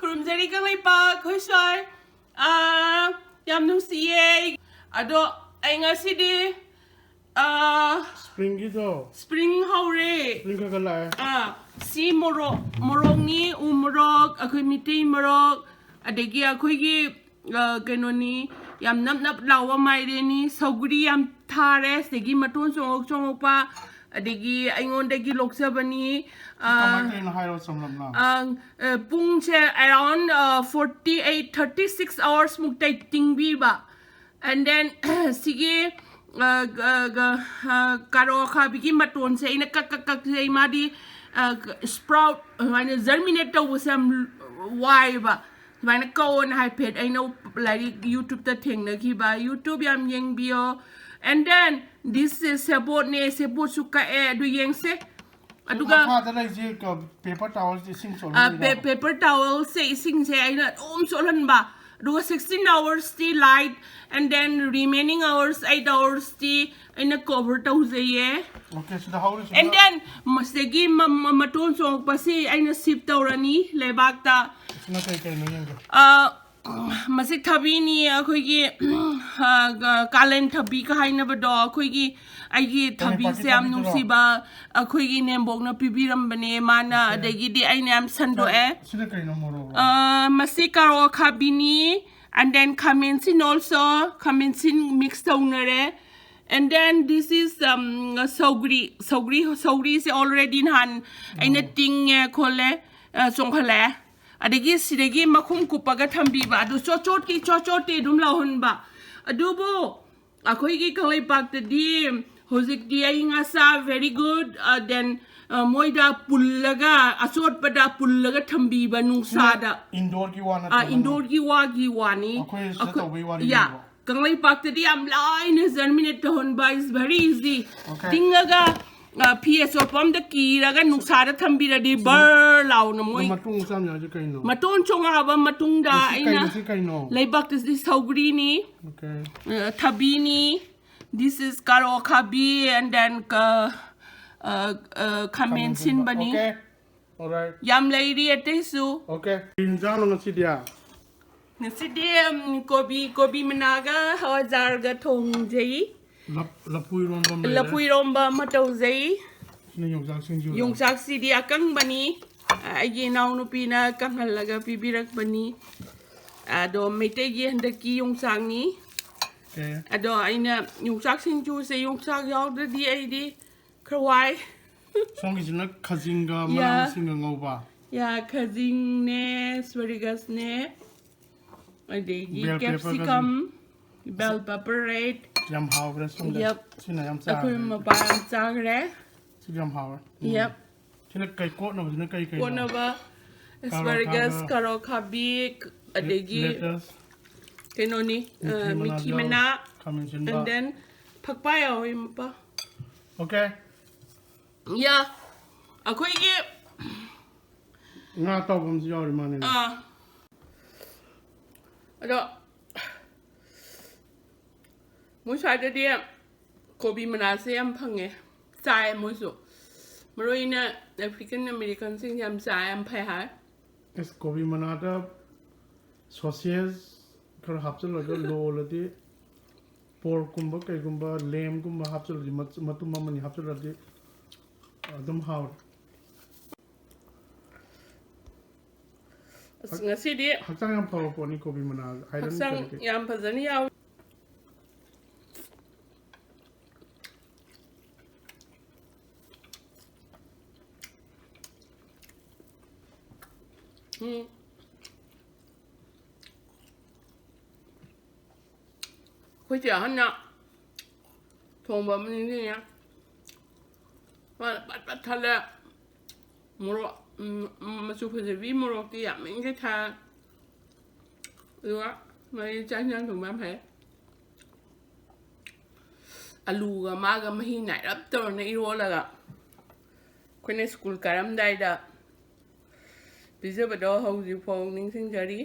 ꯈꯨꯔꯨꯝꯖꯔꯤ ꯀꯪꯂꯩꯄꯥꯛ ꯑꯩꯈꯣꯏ ꯁ꯭ꯋꯥꯏ ꯌꯥꯝ ꯅꯨꯡꯁꯤꯌꯦ ꯑꯗꯣ ꯑꯩ ꯉꯁꯤꯗꯤ ꯁ꯭ꯄ꯭ꯔꯤꯡ ꯍꯧꯔꯦ ꯁꯤ ꯃꯣꯔꯣꯛꯅꯤ ꯎ ꯃꯣꯔꯣꯛ ꯑꯩꯈꯣꯏ ꯃꯤꯇꯩ ꯃꯣꯔꯣꯛ ꯑꯗꯒꯤ ꯑꯩꯈꯣꯏꯒꯤ ꯀꯩꯅꯣꯅꯤ ꯌꯥꯝ ꯅꯞ ꯅꯞ ꯂꯥꯎꯕ ꯃꯥꯏꯔꯦꯟꯅꯤ ꯁꯧꯒ꯭ꯔꯤ ꯌꯥꯝ ꯊꯥꯔꯦ ꯁꯤꯗꯒꯤ ꯃꯇꯣꯟ ꯆꯣꯡꯉꯛꯄ ꯑꯗꯒꯤ ꯑꯩꯉꯣꯟꯗꯒꯤ ꯂꯣꯛꯆꯕꯅꯤ ꯄꯨꯡꯁꯦ around 36 hours Mukta ꯇꯤꯡꯕꯤꯕ and then sigi karo khabigi maton se ina kak se madi sprout mana germinate to wasam why ba mana kaon hyped I know like YouTube ta thengna ki ba YouTube yam yeng bio and then this is support ne support suka du yeng se aduga paper towels paper towel se sing se aina solan ba do 16 hours stay light and then remaining hours 8 hours stay in a cover to okay so the how is and then mastegi maton song pasi aina sip tawrani lebakta masik thabini akhoi kalen thabi ka haina bado akhoi aigi thabi se am nusiba akhoi nembok na pibiram bane mana adagi di aina am sando masik karo khabini and then commencing also commencing mixed downere and then this is sogri is already in hand aina ting khole chongkhale adagi sidagi makhum kupaga thambi ba adu chochot dum la hunba adubo akhoi gi khalai pak di hojik di inga sa very good then moida pullaga asot pada pullaga thambi ba nungsa da indoor gi wani ya kanglai pak di am line germinate to hon ba is very easy tingaga PS pom the kiraga nungsa da thambi da di bar law na moi maton chonga ba matung da aina laibak this saugri ni thabini this is karo khabi and then commencing bani okay all right yam lady atesu okay injalo ngasidia ngasidia kobi managa hajar ga thong jai lapui romba matau jai yongsak sidi akang bani agi naw nu pina kanghalaga pibirak bani ado meite gi handaki yongsak ni ado aina yongsak sinju se yongsak yaudadi aidi khawai songizna khazinga manasinga ngoba ya khazing ne asparagus ne adegi capsicum bell pepper red yam hawre songda sina yam cha akoi mapam chagre yam hawre yep sina kai ko na ba asparagus karo khabi adegi kenoni mithi mana and then phakpaya oi mapa okay yeah akoi ge nga tawum ji yori mane ado moi sai de dia kobi mana se yam phange chai moi su maroina African American sing yam chai am phai ha es kobi mana da sausages kar hapchal lo ladi pork kumba kai kumba lamb kumba hapchal matum mamani hapchal ladi adum haw ngasi di hakchang yam phaw ko ni kobi mana iron hakchang yam phajani yaw Koi hana thong ba mani ni ya pat thala moro masu phase vi moro ti ya min cái tha rồi mai cha nhang thong ba phe alu ga ma ga mahi nai rap to na iro la ga khoi ne school karam dai da bize ba do hau ji phong ning sing jari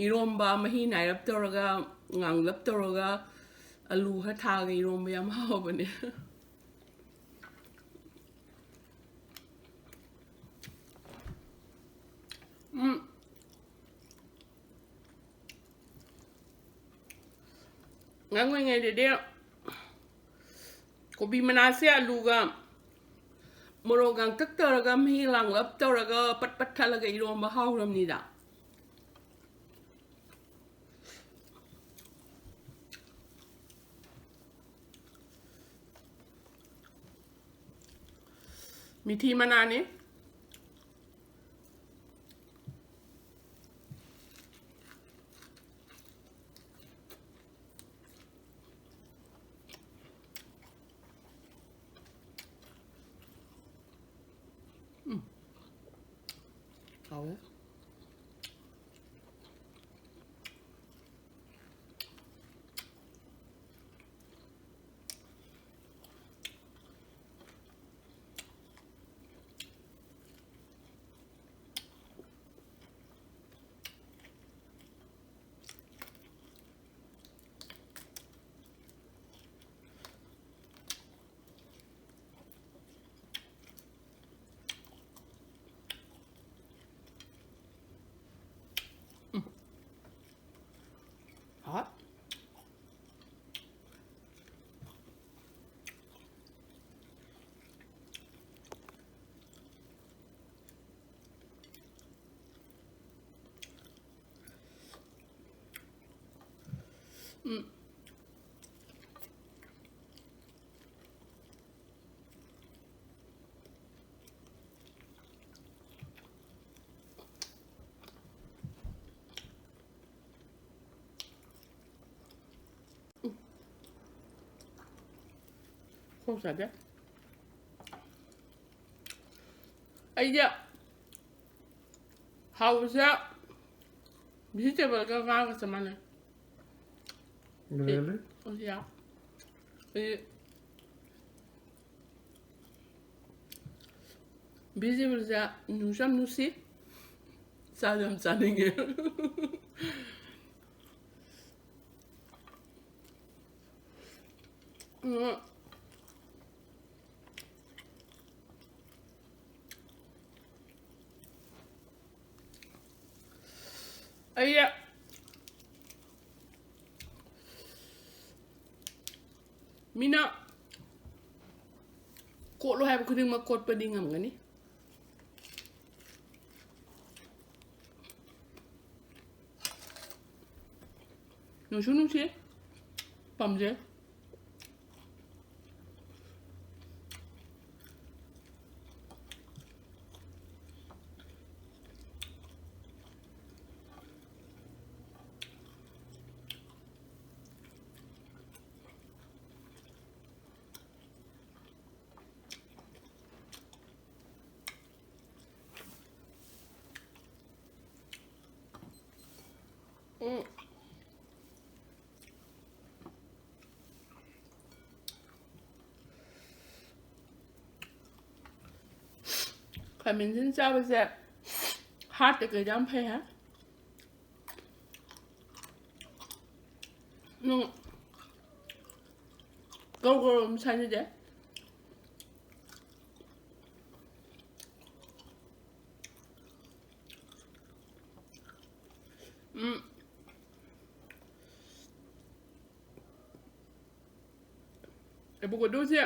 iromba mahi nai rap toraga ngang lap toraga alu ha tha ga iromba yam hao bane ngangwe kobi manase aluga morogang taktaraga milang lap taraga pat thalaga iromba hauramnida mithi manane Haore. Hot. Không sạch á. Aja. Hausa. Vegetable ka sa mana? Really? Oh yeah. Vegetable sa nusam nusi. Sadam saninge. Aja. Mina kok lo have kuding makot padingam gani? No shunung siya? Pamje? Mình xin chào bây giờ hát được cái đám phê hả? Câu sao như vậy? Buku dulu sih.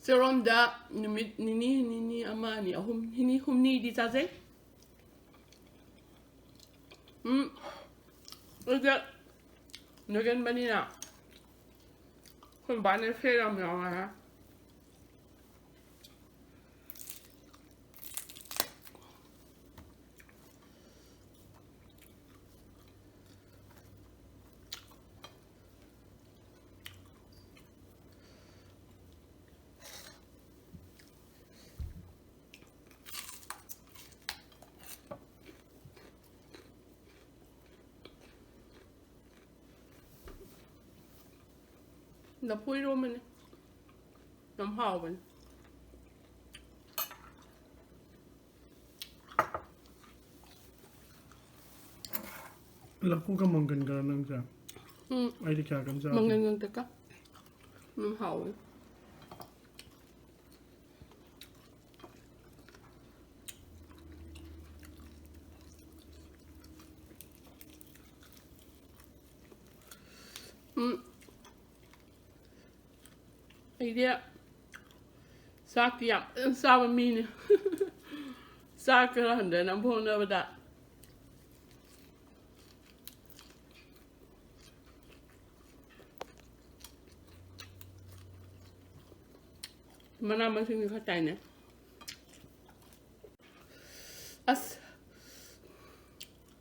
Serum da nini ama ni hum ni di saze. Udah nugen bani na. Hum bani feram ya ha. Nó phui luôn mình nó hào mình Laku ka manggan ka nang sa. Ay di ka kan sa. Manggan ka. Nó hào mình. idea. Sakia, sawa mini. Sakura, and then I'm going over that. Mana masih ni katanya. As.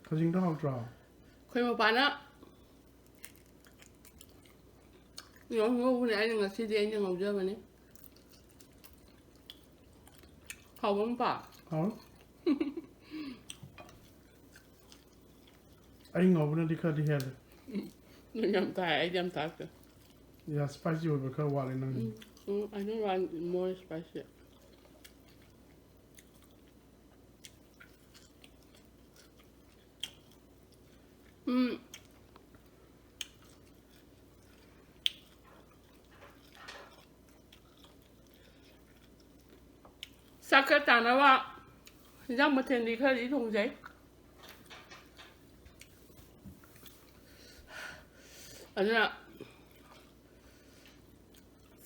Kajing dah draw. Kau mau pana? Yang ngau ni ada ngasih dia yang ngau je mana? Kau bapa. How? I ngau pun di kat di head. Jam tak ke? Yeah, spicy would be kat wali nang. I don't want more spicy. Sakit tanah wa, jam macam ni kali thong jai. Ada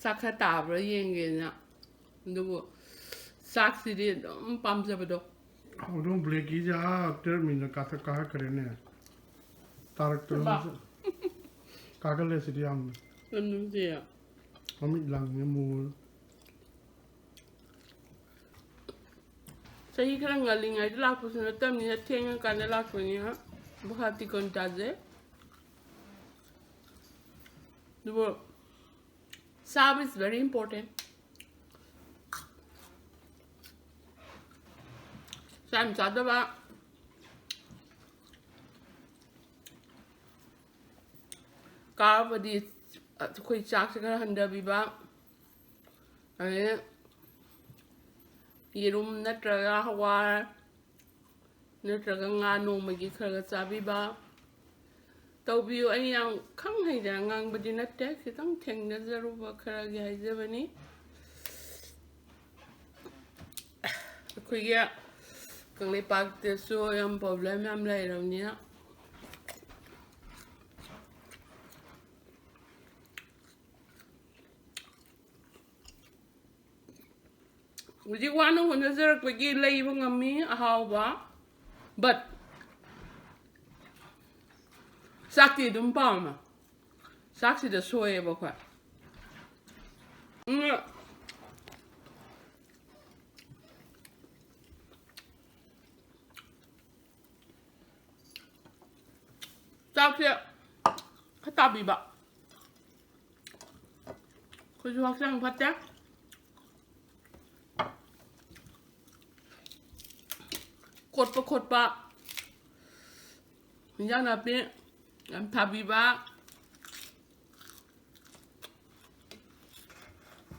sakit tabra yang gini, tu saksi dia pam sebab How don't break it up? Tell me the kata kah kerana. Tarik tu. Kakak le sidi am. Anu dia. Kami lang ni mul. Saya kira ngaling aja lah pasal nanti ni tiang kan lah punya, berhati kontak je. The Sab is very important. Sam sada ba ka ba di koi chak se kar handa bi ba ai yerum natraga hawa natraga nga no magi khara chabi ba taubiyo ai yang khang hai da ngang ba di natte khitang theng na zaru ba khara gi hai je bani koi ya kang le pak te so yam problem yam lai ro nia Uji wano huna zara kwegi lai ba ngami ahaw ba but sakti dum pa ma sakti da soye ba kwa sakti katabi ba ko ju haksang patya khot pa yang na pe am thabi ba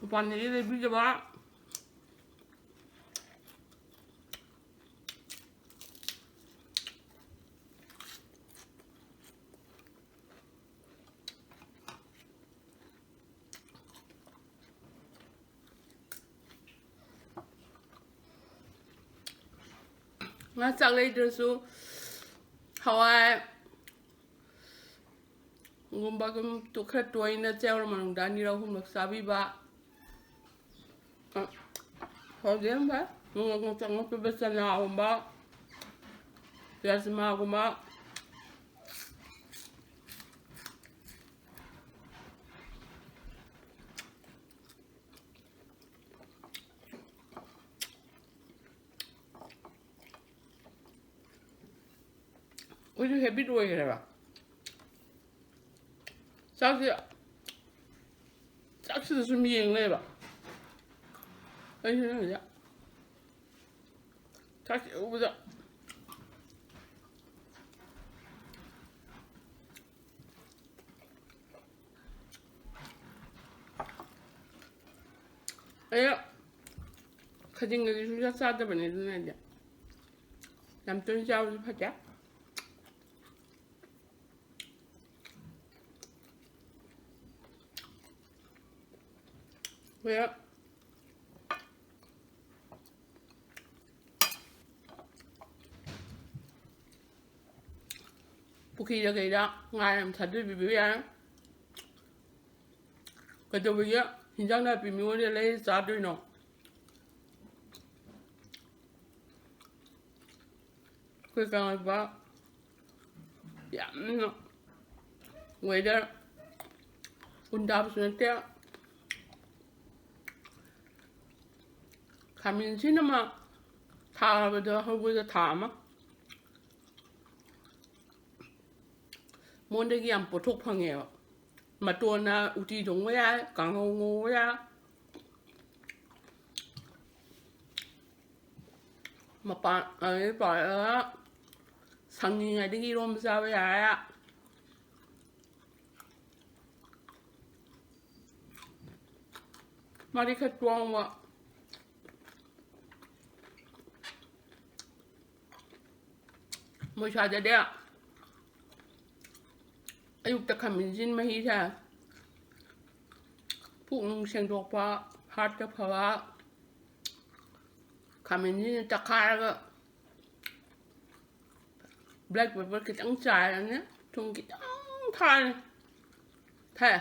pan ni le bi ba nga chak lai der su hawai ngumba gum tu kha toy na chaw man dani ra hum sabi ba ho dem ba ngong chang pe besa na hum ba ya ma guma Ôi tôi biết đuôi rồi bà sao chứ chắc là suy miệng lên bà ấy thế này vậy chắc chịu bây giờ ấy ạ khai trình người chúng ta sao cho bạn này thế này vậy làm tôi sao phải chắc Well, Puki da ngay làm thật đi bị ăn cái tôi bây giờ Hinjang na pi mi wo de le sa doi no. Kwe kang ba. Ya no. Weather. Undap sunete. Kamin sinama. Tha ba da ho ba tha ma. Monde gi am potok phangeo. Mà tuần uti đúng với ai, càng hồ ngô với ai. Mà bạn ấy bảo là sang ngày đi gom ra với ai ạ. Mà đi khách tuông mà. Mới xa ra đây ạ. Ayuk ta kami jin mahita. Pung seng dok pa hat ta phawa. Kami jin ta kara black pepper cái trắng trái là nhé, chung cái trắng than thề.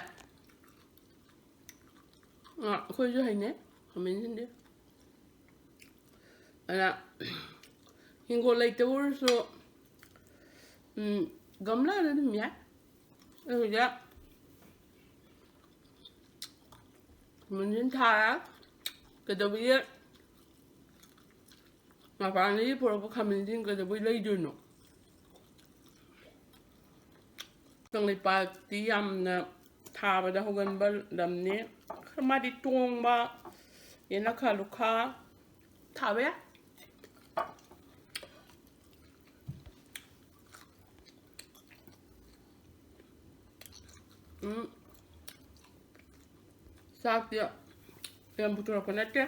Khơi cho hình đấy, kami jin đấy. Là hình gọi lại tao rồi. Gam lá đó nhỉ? Ja. Mình đến thà á. Cái đó bây giờ. Mà bạn ấy bỏ vào khám mình cái đó bây lấy được nó. Trong này bà tí âm là thà bà đã không gần bà làm nế. Mà đi tuông bà. Yên là khá lúc khá. Thà bé. Sakya yang betul apa nanti?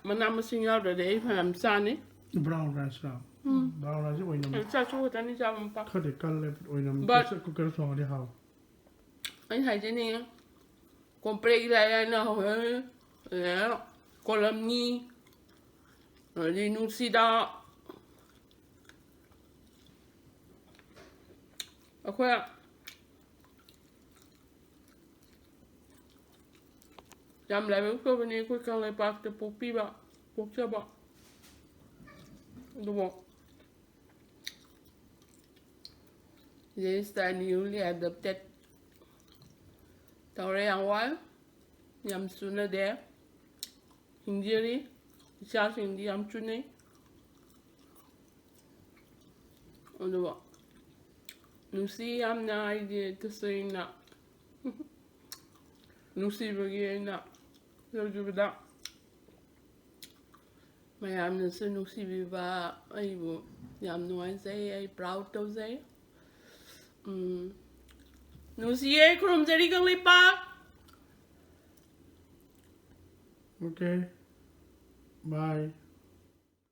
Mana mesin yang ada di dalam sana? Brown rice lah. Brown rice itu oinam. Saya cuba tadi jam 4. Kau dekal le oinam. But Aku kerja soal dia hau. Anh thấy thế này, compre cái nào kolam ni, đi nuôi sida. Aku ya. Jam lại với cô bên này cô càng lại bạc từ bốc pi bạc bốc cho bạc đúng không? This is newly adopted. Tao đây ăn quá, nhắm xuân ở đây, hình gì đi, sao hình đi nhắm xuân này, đúng không? Nusi am na idea to say na. Nusi bagi na. Đâu chưa biết mày làm nên sự nụ xì vì bà ấy bộ làm nói dây ấy proud đâu dây nụ xì ấy không dây đi gần lấy ba. Okay. Bye.